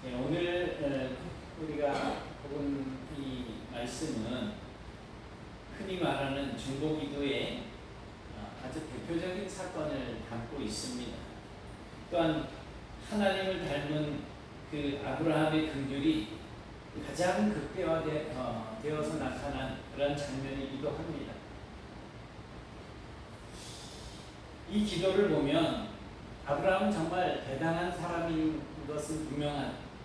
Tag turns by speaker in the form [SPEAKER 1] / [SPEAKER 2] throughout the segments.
[SPEAKER 1] 예, 오늘 우리가 본 이 말씀은 흔히 말하는 중보기도의 아주 대표적인 사건을 담고 있습니다. 또한 하나님을 닮은 그 아브라함의 긍휼이 가장 극대화되어서 나타난 그런 장면이기도 합니다. 이 기도를 보면 아브라함은 정말 대단한 사람인 것은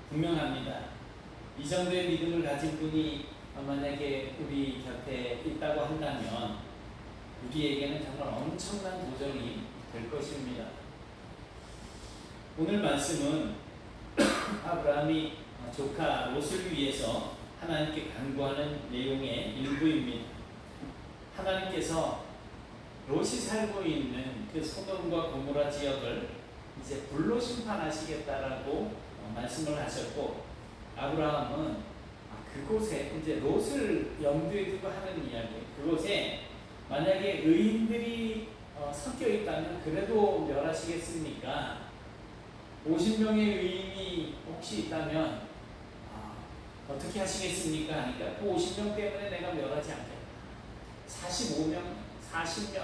[SPEAKER 1] 분명합니다. 이 정도의 믿음을 가진 분이 만약에 우리 곁에 있다고 한다면 우리에게는 정말 엄청난 도전이 될 것입니다. 오늘 말씀은 아브라함이 조카 롯을 위해서 하나님께 간구하는 내용의 일부입니다. 하나님께서 롯이 살고 있는 그 소돔과 고모라 지역을 이제 불로 심판하시겠다라고 말씀을 하셨고, 아브라함은 그곳에 이제 롯을 염두에 두고 하는 이야기, 그곳에 만약에 의인들이 섞여 있다면 그래도 멸하시겠습니까? 50명의 의인이 혹시 있다면 어떻게 하시겠습니까? 하니까 그 50명 때문에 내가 멸하지 않겠다. 45명, 40명,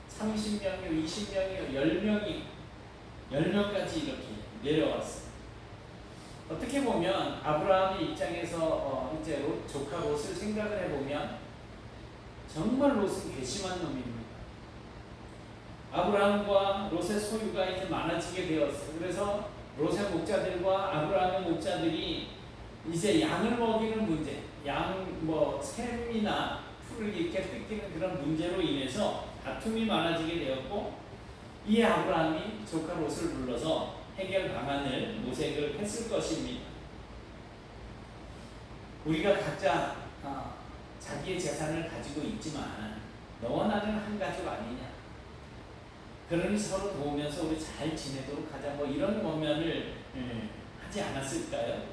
[SPEAKER 1] 30명이요, 20명이요, 10명까지 이렇게 내려왔어요. 어떻게 보면 아브라함의 입장에서 이제 조카 롯을 생각을 해보면 정말 롯은 괘씸한 놈입니다. 아브라함과 롯의 소유가 이제 많아지게 되었어요. 그래서 롯의 목자들과 아브라함의 목자들이 이제 양을 먹이는 문제, 샘이나 풀을 이렇게 뜯기는 그런 문제로 인해서 다툼이 많아지게 되었고, 이에 아브라함이 조카 롯을 불러서 해결 방안을 모색을 했을 것입니다. 우리가 각자 자기의 재산을 가지고 있지만 너와 나는 한 가족 아니냐, 그러니 서로 도우면서 우리 잘 지내도록 하자, 이런 권면을 하지 않았을까요?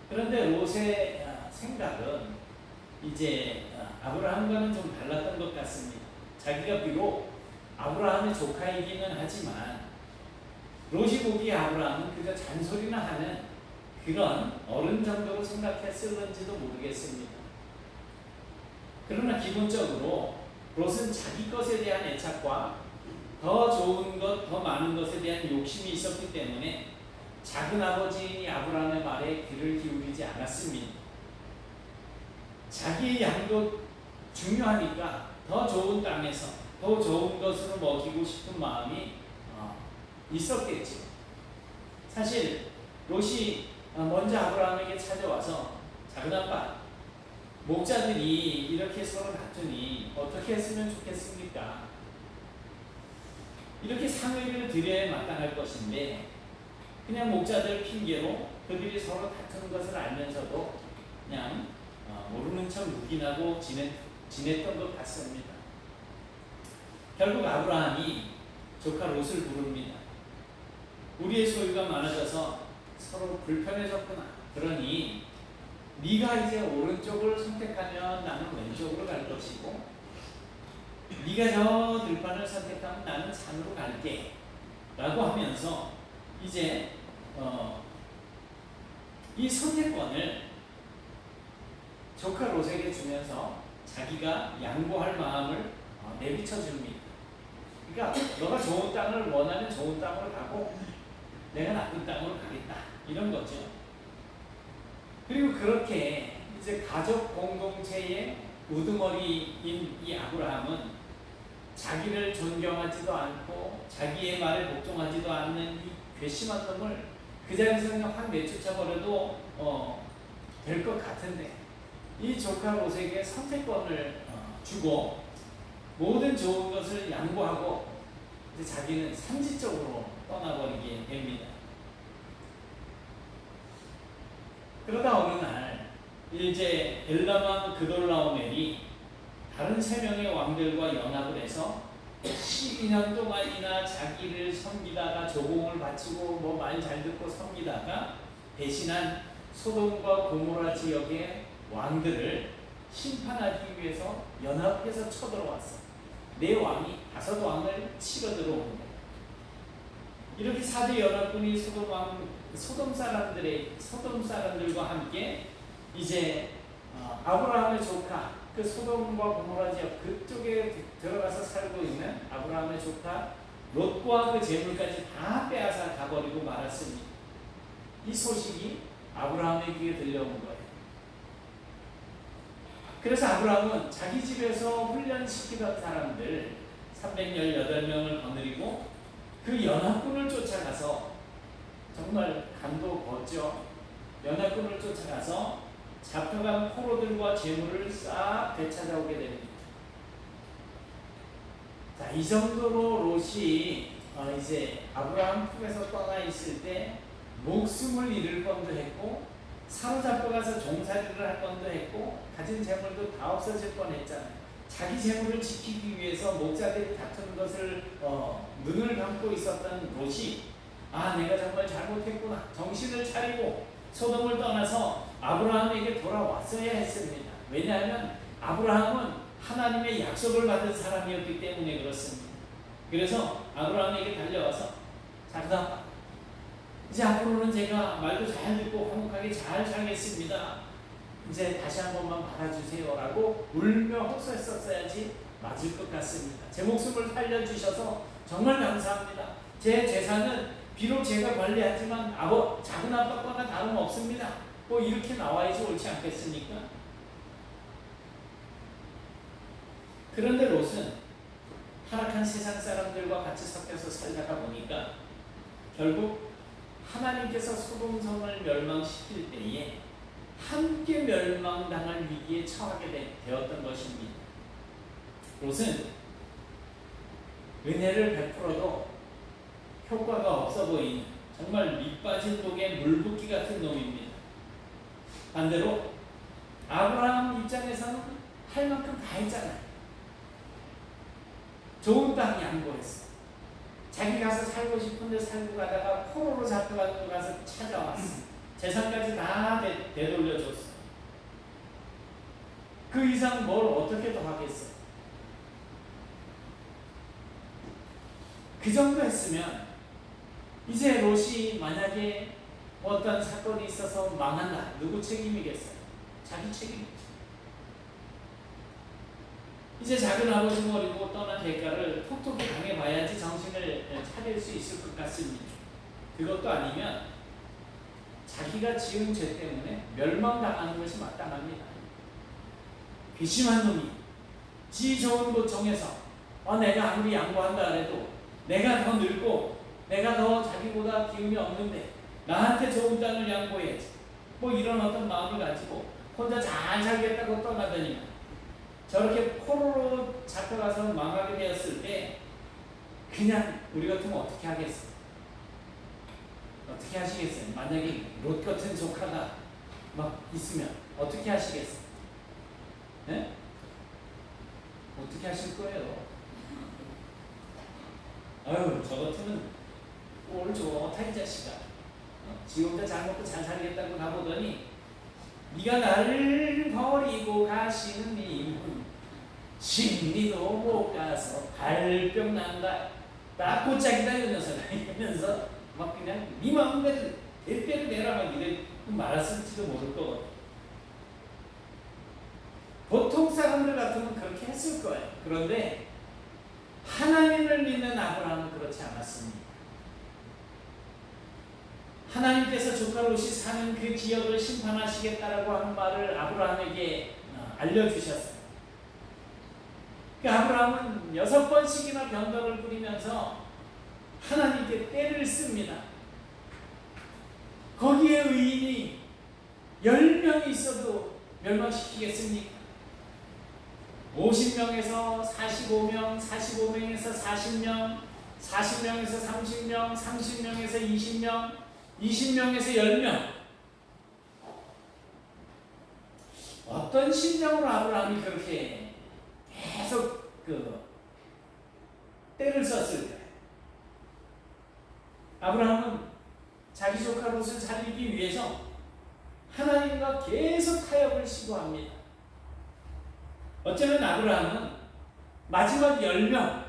[SPEAKER 1] 그런데 롯의 생각은 이제 아브라함과는 좀 달랐던 것 같습니다. 자기가 비록 아브라함의 조카이기는 하지만 롯이 보기에 아브라함은 그저 잔소리나 하는 그런 어른 정도로 생각했을는지도 모르겠습니다. 그러나 기본적으로 롯은 자기 것에 대한 애착과 더 좋은 것, 더 많은 것에 대한 욕심이 있었기 때문에 작은 아버지인 아브라함의 말에 귀를 기울이지 않았습니다. 자기의 양도 중요하니까 더 좋은 땅에서 더 좋은 것으로 먹이고 싶은 마음이 있었겠죠. 사실 롯이 먼저 아브라함에게 찾아와서 작은 아빠, 목자들이 이렇게 서로 다투니 어떻게 했으면 좋겠습니까? 이렇게 상의를 드려야 마땅할 것인데 그냥 목자들 핑계로 그들이 서로 다투는 것을 알면서도 그냥 모르는 척 묵인하고 지냈던 것 같습니다. 결국 아브라함이 조카 롯을 부릅니다. 우리의 소유가 많아져서 서로 불편해졌구나. 그러니 네가 이제 오른쪽을 선택하면 나는 왼쪽으로 갈 것이고, 네가 저 들판을 선택하면 나는 산으로 갈게 라고 하면서 이제 이 선택권을 조카 롯에게 주면서 자기가 양보할 마음을 내비쳐 줍니다. 그러니까 너가 좋은 땅을 원하면 좋은 땅으로 가고 내가 나쁜 땅으로 가겠다, 이런 거죠. 그리고 그렇게 이제 가족 공동체의 우두머리인 이 아브라함은 자기를 존경하지도 않고 자기의 말에 복종하지도 않는 이 괘씸한 놈을 그 자리에서 그냥 확 내쫓아버려도 될 것 같은데, 이 조카 롯에게 선택권을 주고 모든 좋은 것을 양보하고 이제 자기는 산지적으로 떠나버리게 됩니다. 그러다 어느 날 이제 엘람왕 그돌라오멜이 다른 3명의 왕들과 연합을 해서 12년 동안이나 자기를 섬기다가 조공을 바치고 말 잘 듣고 섬기다가 배신한 소돔과 고모라 지역의 왕들을 심판하기 위해서 연합해서 쳐들어왔어. 4왕이 5왕을 치러 들어옵니다. 이렇게 4대 연합군이 소돔 왕 소돔 사람들과 함께 이제 아브라함의 조카 그 소돔과 고모라 지역 그쪽에 들어가서 살고 있는 아브라함의 조카 롯과 그 재물까지 다 빼앗아 가버리고 말았습니다. 이 소식이 아브라함의 귀에 들려온 거예요. 그래서 아브라함은 자기 집에서 훈련시키던 사람들 318명을 거느리고 그 연합군을 쫓아가서 정말 간도 걷죠. 연합군을 쫓아가서 잡혀간 포로들과 재물을 싹 되찾아오게 됩니다. 자, 이 정도로 롯이 이제 아브라함 품에서 떠나 있을 때 목숨을 잃을 뻔도 했고 사로잡혀가서 종살이를 할 뻔도 했고 가진 재물도 다 없어질 뻔했잖아요. 자기 재물을 지키기 위해서 목자들이 다투는 것을 눈을 감고 있었던 롯이 내가 정말 잘못했구나 정신을 차리고 소돔을 떠나서 아브라함에게 돌아왔어야 했습니다. 왜냐하면 아브라함은 하나님의 약속을 받은 사람이었기 때문에 그렇습니다. 그래서 아브라함에게 달려와서 작다 이제 앞으로는 제가 말도 잘 듣고 화목하게 잘 살겠습니다. 이제 다시 한 번만 받아주세요 라고 울며 호소했었어야지 맞을 것 같습니다. 제 목숨을 살려주셔서 정말 감사합니다. 제 재산은 비록 제가 관리하지만 작은 아빠과는 다름없습니다. 뭐 이렇게 나와야지 옳지 않겠습니까? 그런데 롯은 타락한 세상 사람들과 같이 섞여서 살다가 보니까 결국 하나님께서 소돔성을 멸망시킬 때에 함께 멸망당할 위기에 처하게 되었던 것입니다. 롯은 은혜를 베풀어도 효과가 없어 보이는 정말 밑빠진 독에 물붓기 같은 놈입니다. 반대로 아브라함 입장에서는 할 만큼 다 했잖아요. 좋은 땅 양보했어. 자기 가서 살고 싶은데 살고 가다가 포로로 잡혀가지고 가서 찾아왔어. 재산까지 다 되돌려줬어. 그 이상 뭘 어떻게 더 하겠어? 그 정도 했으면 이제 롯이 만약에 어떤 사건이 있어서 망한다. 누구 책임이겠어요? 자기 책임이죠. 이제 작은 아버지 버리고 떠난 대가를 톡톡히 당해봐야지 정신을 차릴 수 있을 것 같습니다. 그것도 아니면 자기가 지은 죄 때문에 멸망당하는 것이 마땅합니다. 괘씸한 놈이 지 좋은 곳 정해서 내가 아무리 양보한다 해도 내가 더 늙고 내가 더 자기보다 기운이 없는데 나한테 좋은 땅을 양보해야지. 뭐 이런 어떤 마음을 가지고 혼자 잘 살겠다고 떠나더니만 저렇게 포로로 잡혀가서 망하게 되었을 때 그냥 우리 같으면 어떻게 하겠어요? 어떻게 하시겠어요? 만약에 롯 같은 조카가 막 있으면 어떻게 하시겠어요? 네? 어떻게 하실 거예요? 아유, 저 같으면 꼴 좋다 이 자식아. 지 혼자 잘 먹고 잘 살겠다고 가보더니 네가 나를 버리고 가시는 님은 심리도 못 가서 발병 난다. 딱 고짝이다 이 녀석아 이러면서 막 그냥 네 마음대로 될 대로 내라 막 이래 말았을지도 모를 거거든. 보통 사람들 같으면 그렇게 했을 거예요. 그런데 하나님을 믿는 아브라함은 그렇지 않았습니다. 하나님께서 조카 롯이 사는 그 지역을 심판하시겠다라고 하는 말을 아브라함에게 알려주셨어요. 그 아브라함은 6번씩이나 변덕을 부리면서 하나님께 떼를 씁니다. 거기에 의인이 10명이 있어도 멸망시키겠습니까? 50명에서 45명, 45명에서 40명, 40명에서 30명, 30명에서 20명, 20명에서 10명. 어떤 심정으로 아브라함이 그렇게 계속 때를 썼을까? 아브라함은 자기 조카 롯을 살리기 위해서 하나님과 계속 타협을 시도합니다. 어쩌면 아브라함은 마지막 10명,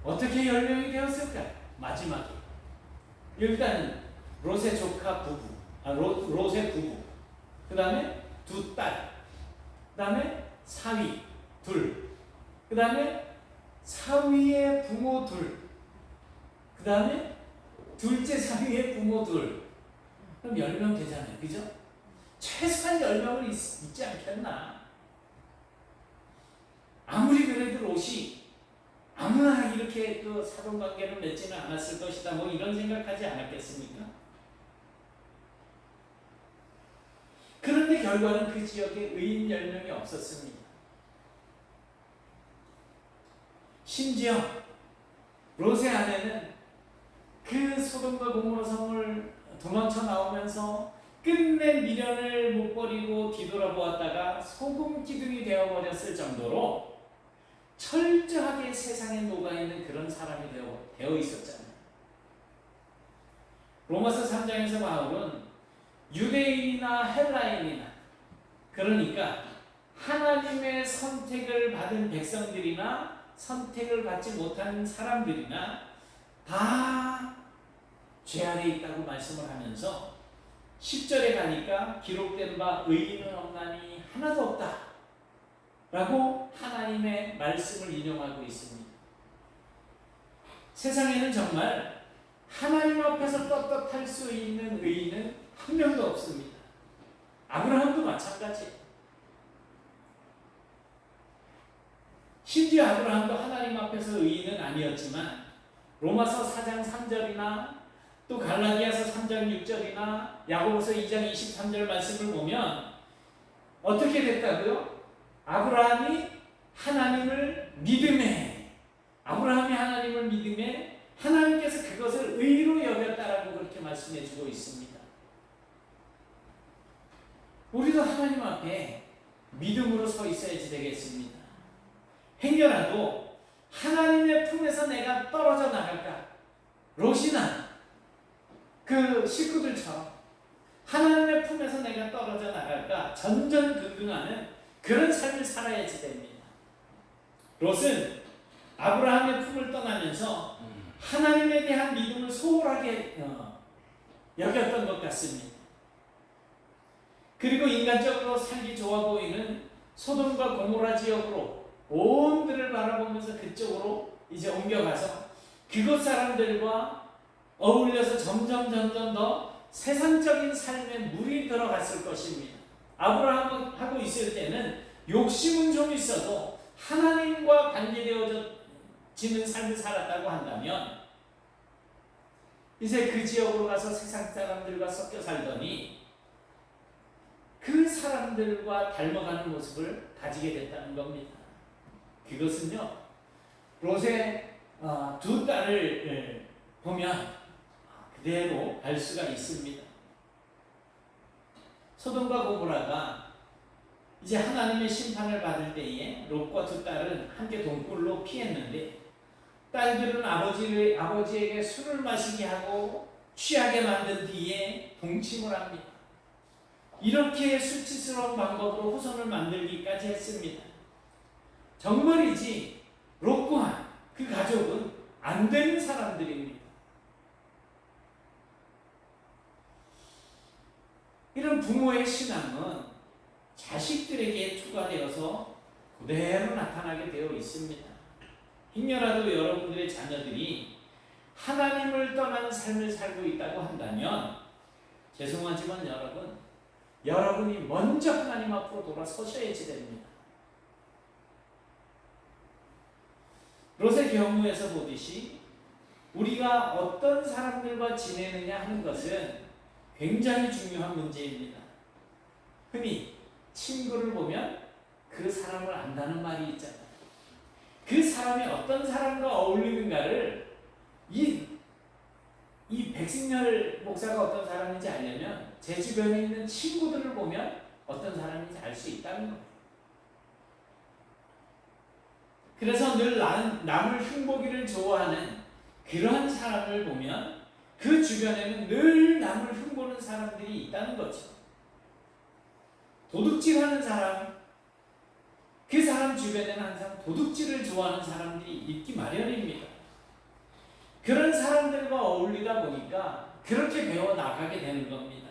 [SPEAKER 1] 어떻게 10명이 되었을까? 마지막에 일단 롯의 조카 부부, 롯의 부부, 그 다음에 두 딸, 그 다음에 사위 둘, 그 다음에 사위의 부모 둘, 그 다음에 둘째 사위의 부모 둘. 그럼 10명 되잖아요. 그죠? 최소한 10명은 있지 않겠나? 아무리 그래도 롯이 아무나 이렇게 그 사돈관계를 맺지는 않았을 것이다. 뭐 이런 생각하지 않았겠습니까? 그런데 결과는 그 지역에 의인 10명이 없었습니다. 심지어 롯의 아내는 그 소돔과 고모라 성을 도망쳐 나오면서 끝내 미련을 못 버리고 뒤돌아보았다가 소금 기둥이 되어버렸을 정도로 철저하게 세상에 녹아있는 그런 사람이 되어 있었잖아요. 로마서 3장에서 바울은 유대인이나 헬라인이나, 그러니까 하나님의 선택을 받은 백성들이나 선택을 받지 못한 사람들이나 다 죄 아래 있다고 말씀을 하면서 10절에 가니까 기록된 바 의인은 없나니 하나도 없다 라고 하나님의 말씀을 인용하고 있습니다. 세상에는 정말 하나님 앞에서 떳떳할 수 있는 의인은 한 명도 없습니다. 아브라함도 마찬가지예요. 심지어 아브라함도 하나님 앞에서 의인은 아니었지만 로마서 4장 3절이나 또 갈라디아서 3장 6절이나 야고보서 2장 23절 말씀을 보면 어떻게 됐다고요? 아브라함이 하나님을 믿음에, 아브라함이 하나님을 믿음에 하나님께서 그것을 의로 여겼다라고 그렇게 말씀해 주고 있습니다. 우리도 하나님 앞에 믿음으로 서 있어야지 되겠습니다. 행여라도 하나님의 품에서 내가 떨어져 나갈까? 롯이나 그 식구들처럼 하나님의 품에서 내가 떨어져 나갈까? 전전긍긍하는 그런 삶을 살아야지 됩니다. 롯은 아브라함의 품을 떠나면서 하나님에 대한 믿음을 소홀하게 여겼던 것 같습니다. 그리고 인간적으로 살기 좋아 보이는 소돔과 고모라 지역으로 온들을 바라보면서 그쪽으로 이제 옮겨가서 그곳 사람들과 어울려서 점점 더 세상적인 삶에 물이 들어갔을 것입니다. 아브라함하고 있을 때는 욕심은 좀 있어도 하나님과 관계되어지는 삶을 살았다고 한다면 이제 그 지역으로 가서 세상 사람들과 섞여 살더니 그 사람들과 닮아가는 모습을 가지게 됐다는 겁니다. 그것은요, 롯의 두 딸을 보면 그대로 알 수가 있습니다. 소돔과 고모라가 이제 하나님의 심판을 받을 때에 롯과 두 딸은 함께 동굴로 피했는데 딸들은 아버지에게 술을 마시게 하고 취하게 만든 뒤에 동침을 합니다. 이렇게 수치스러운 방법으로 후손을 만들기까지 했습니다. 정말이지 롯과 그 가족은 안 되는 사람들입니다. 이런 부모의 신앙은 자식들에게 투과되어서 그대로 나타나게 되어 있습니다. 행여라도 여러분들의 자녀들이 하나님을 떠난 삶을 살고 있다고 한다면 죄송하지만 여러분이 먼저 하나님 앞으로 돌아서셔야지 됩니다. 롯의 경우에서 보듯이 우리가 어떤 사람들과 지내느냐 하는 것은 굉장히 중요한 문제입니다. 흔히 친구를 보면 그 사람을 안다는 말이 있잖아요. 그 사람이 어떤 사람과 어울리는가를 이 백승열 목사가 어떤 사람인지 알려면 제 주변에 있는 친구들을 보면 어떤 사람인지 알 수 있다는 거예요. 그래서 늘 남을 흉보기를 좋아하는 그러한 사람을 보면 그 주변에는 늘 남을 흉보는 사람들이 있다는 거죠. 도둑질하는 사람, 그 사람 주변에는 항상 도둑질을 좋아하는 사람들이 있기 마련입니다. 그런 사람들과 어울리다 보니까 그렇게 배워 나가게 되는 겁니다.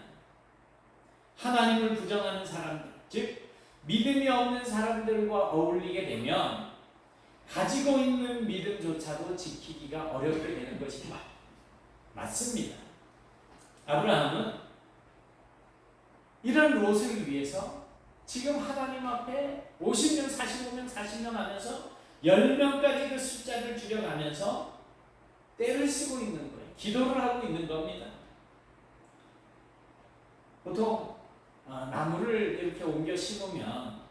[SPEAKER 1] 하나님을 부정하는 사람들, 즉 믿음이 없는 사람들과 어울리게 되면 가지고 있는 믿음조차도 지키기가 어렵게 되는 것이 맞습니다. 아브라함은 이런 롯을 위해서 지금 하나님 앞에 50년, 45년, 40년 하면서 10명까지 그 숫자를 줄여가면서 때를 쓰고 있는 거예요. 기도를 하고 있는 겁니다. 보통 나무를 이렇게 옮겨 심으면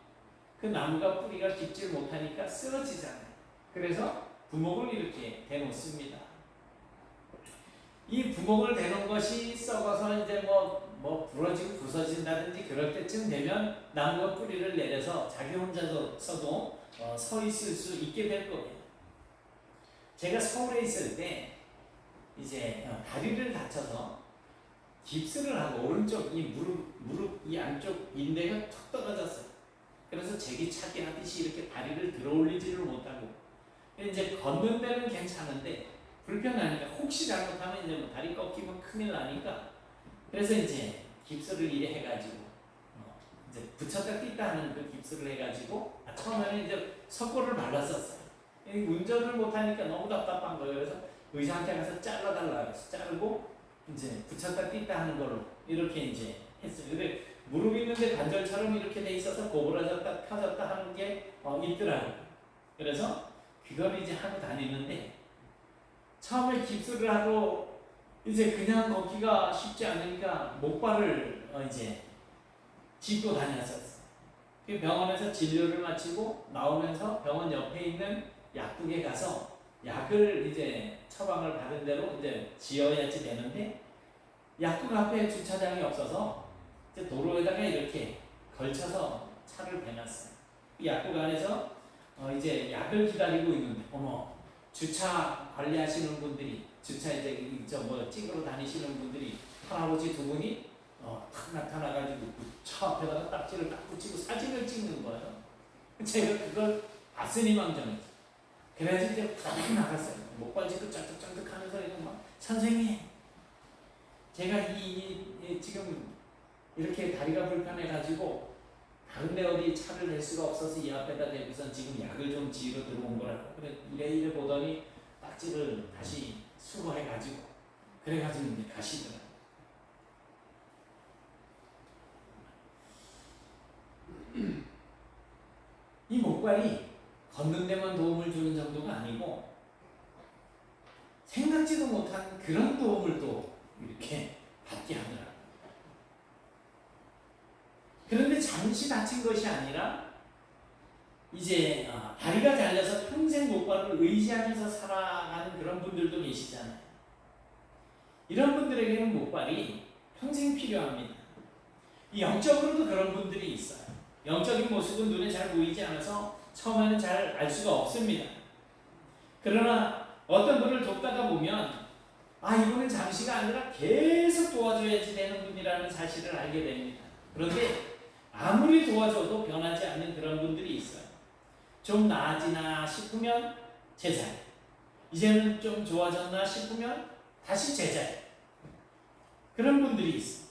[SPEAKER 1] 그 나무가 뿌리가 깊지 못하니까 쓰러지잖아요. 그래서 부목을 이렇게 대놓습니다. 이 부목을 대놓은 것이 썩어서 이제 뭐 부러지고 부서진다든지 그럴 때쯤 되면 나무가 뿌리를 내려서 자기 혼자서도 서 있을 수 있게 될 거예요. 제가 서울에 있을 때 이제 다리를 다쳐서 깁스를 하고 오른쪽 이 무릎 이 안쪽 인대가 툭 떨어졌어요. 그래서 제기차기 하듯이 이렇게 다리를 들어올리지를 못하고 이제 걷는 데는 괜찮은데 불편하니까 혹시 잘못하면 이제 뭐 다리 꺾이면 큰일 나니까 그래서 이제 깁스를 이래 해가지고 이제 붙였다 뗐다 하는 그 깁스를 해가지고 처음에는 이제 석고를 발랐었어요. 운전을 못하니까 너무 답답한 거예요. 그래서 의사한테 가서 잘라달라 해서 자르고 이제 붙였다 뗐다 하는 걸로 이렇게 이제 했어요. 근데 무릎 있는데 관절처럼 이렇게 돼 있어서 고부라졌다 펴졌다 하는 게 있더라고요. 그래서 그걸 이제 하고 다니는데 처음에 깁스를 하고 이제 그냥 걷기가 쉽지 않으니까 목발을 이제 짚고 다녔었어요. 병원에서 진료를 마치고 나오면서 병원 옆에 있는 약국에 가서 약을 이제 처방을 받은 대로 이제 지어야지 되는데 약국 앞에 주차장이 없어서 이제 도로에다가 이렇게 걸쳐서 차를 대놨어요. 약국 안에서 이제 약을 기다리고 있는데 주차 관리하시는 분들이 주차 이제 찍으러 다니시는 분들이 할아버지 두 분이 탁 나타나가지고 차 앞에다가 딱지를 딱 붙이고 사진을 찍는 거예요. 제가 그걸 봤으니망정했죠. 그래야지 이제 딱 나갔어요. 목발 짚고 짝짝짝짝 하면서 막 선생님 제가 지금 이렇게 다리가 불편해가지고 다른데 어디 차를 댈 수가 없어서 이 앞에다 대고선 지금 약을 좀 지으러 들어온 거라고. 그래 이래 보더니 딱지를 다시 수거해가지고 그래가지고 이제 가시더라고요. 이 목발이 걷는 데만 도움을 주는 정도가 아니고 생각지도 못한 그런 도움을 또 이렇게 받게 하더라고요. 그런데 잠시 다친 것이 아니라 이제 다리가 잘려서 평생 목발을 의지하면서 살아가는 그런 분들도 계시잖아요. 이런 분들에게는 목발이 평생 필요합니다. 영적으로도 그런 분들이 있어요. 영적인 모습은 눈에 잘 보이지 않아서 처음에는 잘 알 수가 없습니다. 그러나 어떤 분을 돕다가 보면 이분은 잠시가 아니라 계속 도와줘야지 되는 분이라는 사실을 알게 됩니다. 그런데 아무리 도와줘도 변하지 않는 그런 분들이 있어요. 좀 나아지나 싶으면 제자리, 이제는 좀 좋아졌나 싶으면 다시 제자리, 그런 분들이 있어요.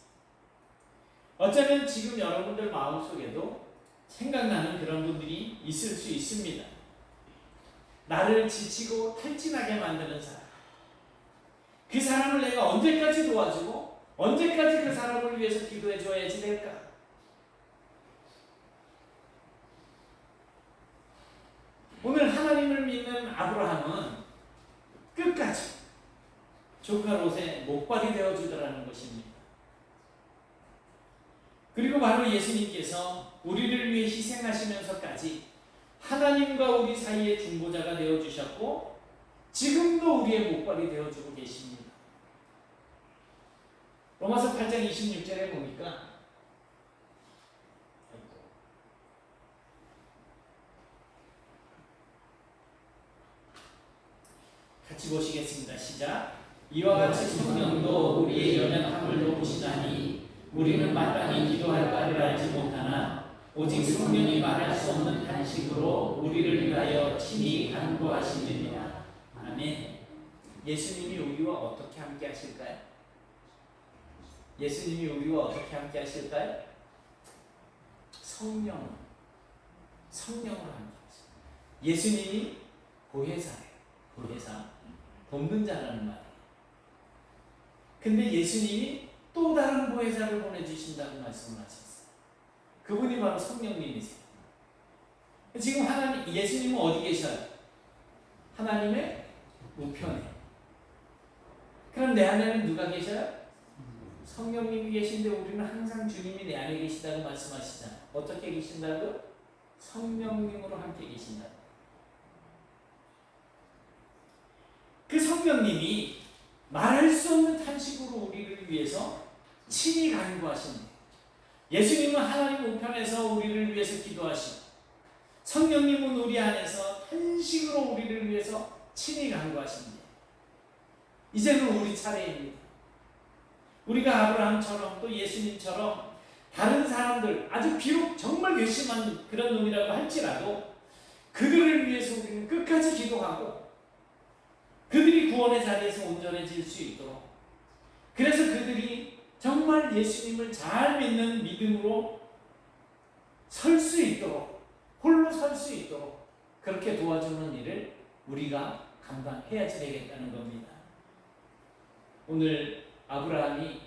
[SPEAKER 1] 어쩌면 지금 여러분들 마음속에도 생각나는 그런 분들이 있을 수 있습니다. 나를 지치고 탈진하게 만드는 사람, 그 사람을 내가 언제까지 도와주고 언제까지 그 사람을 위해서 기도해 줘야지 될까? 오늘 하나님을 믿는 아브라함은 끝까지 조카 롯의 목발이 되어주더라는 것입니다. 그리고 바로 예수님께서 우리를 위해 희생하시면서까지 하나님과 우리 사이의 중보자가 되어주셨고 지금도 우리의 목발이 되어주고 계십니다. 로마서 8장 26절에 보니까 같이 보시겠습니다. 시작. 이와 같이 성령도 우리의 연약함을 도우시다니 우리는 마땅히 기도할 바를 알지 못하나 오직 성령이 말할 수 없는 탄식으로 우리를 위하여 친히 간구하시느니라. 아멘. 예수님이 우리와 어떻게 함께 하실까요? 예수님이 우리와 어떻게 함께 하실까요? 성령으로 함께 하십니다. 예수님이 보혜사예요. 보혜사, 돕는 자라는 말이에요. 근데 예수님이 또 다른 보혜사를 보내주신다고 말씀을 하셨어요. 그분이 바로 성령님이세요. 지금 예수님은 어디 계셔요? 하나님의 우편에. 그럼 내 안에는 누가 계셔요? 성령님이 계신데 우리는 항상 주님이 내 안에 계시다고 말씀하시잖아요. 어떻게 계신다고? 성령님으로 함께 계신다. 그 성령님이 말할 수 없는 탄식으로 우리를 위해서 친히 간구하십니다. 예수님은 하나님 우편에서 우리를 위해서 기도하시고 성령님은 우리 안에서 탄식으로 우리를 위해서 친히 간구하십니다. 이제는 우리 차례입니다. 우리가 아브라함처럼 또 예수님처럼 다른 사람들, 아주 비록 정말 괘씸한 그런 놈이라고 할지라도 그들을 위해서 우리는 끝까지 기도하고 그들이 구원의 자리에서 온전해질 수 있도록, 그래서 그들이 정말 예수님을 잘 믿는 믿음으로 설 수 있도록, 홀로 설 수 있도록 그렇게 도와주는 일을 우리가 감당해야지 되겠다는 겁니다. 오늘 아브라함이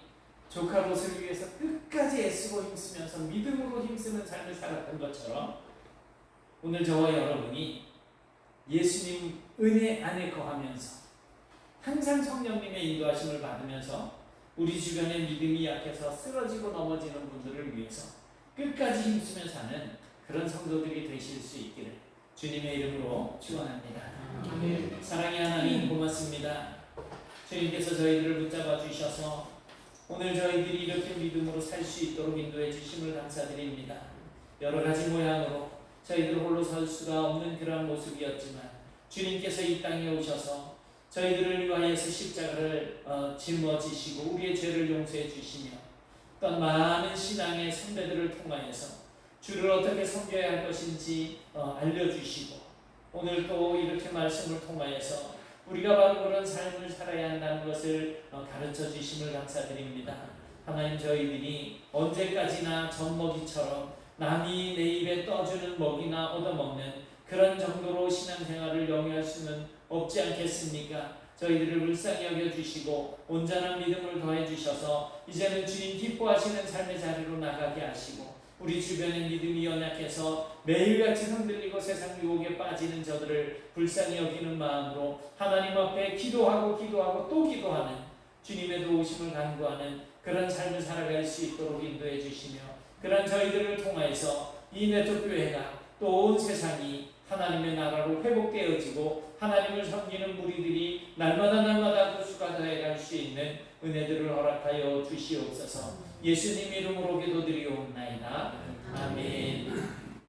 [SPEAKER 1] 조카 롯을 위해서 끝까지 애쓰고 힘쓰면서 믿음으로 힘쓰는 삶을 살았던 것처럼 오늘 저와 여러분이 예수님 은혜 안에 거하면서 항상 성령님의 인도하심을 받으면서 우리 주변에 믿음이 약해서 쓰러지고 넘어지는 분들을 위해서 끝까지 힘쓰며 사는 그런 성도들이 되실 수 있기를 주님의 이름으로 축원합니다. 아멘. 사랑의 하나님 고맙습니다. 주님께서 저희들을 붙잡아 주셔서 오늘 저희들이 이렇게 믿음으로 살 수 있도록 인도해 주심을 감사드립니다. 여러 가지 모양으로 저희들 홀로 설 수가 없는 그러한 모습이었지만 주님께서 이 땅에 오셔서 저희들을 위하여서 십자가를 짊어지시고 우리의 죄를 용서해 주시며 또 많은 신앙의 선배들을 통하여서 주를 어떻게 섬겨야 할 것인지 알려주시고 오늘 또 이렇게 말씀을 통하여서 우리가 바로 그런 삶을 살아야 한다는 것을 가르쳐 주심을 감사드립니다. 하나님, 저희들이 언제까지나 젖먹이처럼 남이 내 입에 떠주는 먹이나 얻어먹는 그런 정도로 신앙생활을 영위할 수는 없지 않겠습니까? 저희들을 불쌍히 여겨주시고 온전한 믿음을 더해주셔서 이제는 주님 기뻐하시는 삶의 자리로 나가게 하시고 우리 주변에 믿음이 연약해서 매일같이 흔들리고 세상 유혹에 빠지는 저들을 불쌍히 여기는 마음으로 하나님 앞에 기도하고 또 기도하는 주님의 도우심을 간구하는 그런 삶을 살아갈 수 있도록 인도해 주시며 그런 저희들을 통하여서 이 네트교회가 또 온 세상이 하나님의 나라로 회복되어지고 하나님을 섬기는 무리들이 날마다 그 수가 더해갈 수 있는 은혜들을 허락하여 주시옵소서. 예수님 이름으로 기도드리옵나이다. 아멘.